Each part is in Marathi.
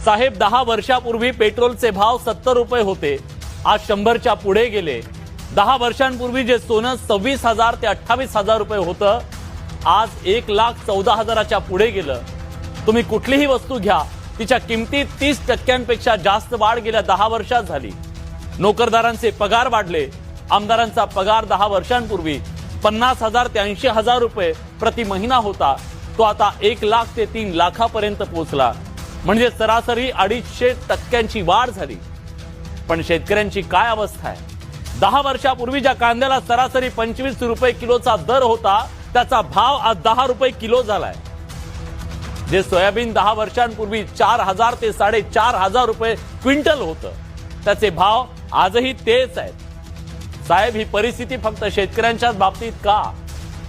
साहेब 10 वर्षापूर्वी पेट्रोलचे भाव 70 रुपये होते, आज 100च्या पुढे गेले। 10 वर्षांपूर्वी जे सोनं 26,000 ते 28,000 रुपये होतं, आज 1,14,000च्या पुढे गेलं। तुम्ही कुठलीही वस्तू घ्या, तिच्या किमतीत 30% जास्त वाढ गेल्या 10 वर्षात झाली। नोकरदारांचे पगार वाढले। आमदारांचा पगार 10 वर्षांपूर्वी 50,000 ते 80,000 रुपये प्रति महिना होता, तो आता 1 लाख ते 3 लाखापर्यंत पोहोचला। म्हणजे सरासरी 250% वाढ झाली। पण शेतकऱ्यांची काय अवस्था आहे? 10 वर्षापूर्वी ज्या कांद्याला सरासरी 25 रुपये किलोचा दर होता, त्याचा भाव आज 10 रुपये किलो झालाय। जे सोयाबीन 10 वर्षांपूर्वी 4,000 ते 4,500 रुपये क्विंटल होतं, त्याचे भाव आजही तेच आहेत। साहेब, ही परिस्थिती फक्त शेतकऱ्यांच्याच बाबतीत का?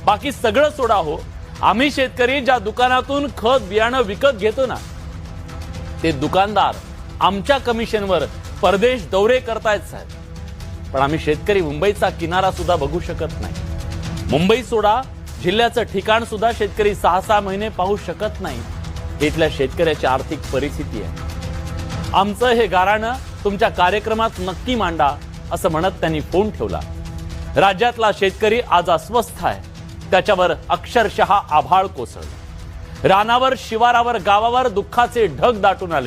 बाकी सगळं सोडा हो, आम्ही शेतकरी ज्या दुकानातून खत बियाणं विकत घेतो ना, ते दुकानदार आमच्या कमिशनवर परदेश दौरे करतायत साहेब। पण आम्ही शेतकरी मुंबईचा किनारा सुद्धा बघू शकत नाही। मुंबई सोडा, जिल्ह्याचं ठिकाण सुद्धा शेतकरी 6-6 महिने पाहू शकत नाही। इथल्या शेतकऱ्याची आर्थिक परिस्थिती आहे। आमचं हे गाऱ्हाणं तुमच्या कार्यक्रमात नक्की मांडा, असं म्हणत त्यांनी फोन ठेवला। राज्यातला शेतकरी आज अस्वस्थ आहे, त्याच्यावर अक्षरशः आभाळ कोसळलं। रानावर, शिवारावर, गावावर दुःखाचे ढग दाटून आले।